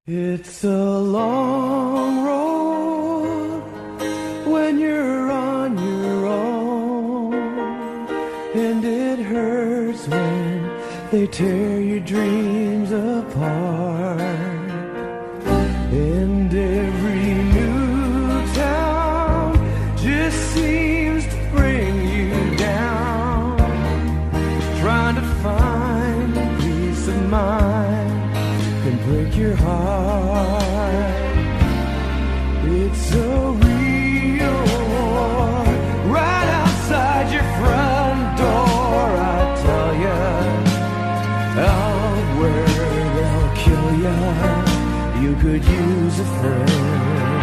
It's a long road when you're on your own, and it hurts when they tear your dreams apart. And every new town just seems to bring you down, trying to find peace of mind can break your heart. It's a real war right outside your front door. I tell ya, out where they'll kill ya, you could use a friend.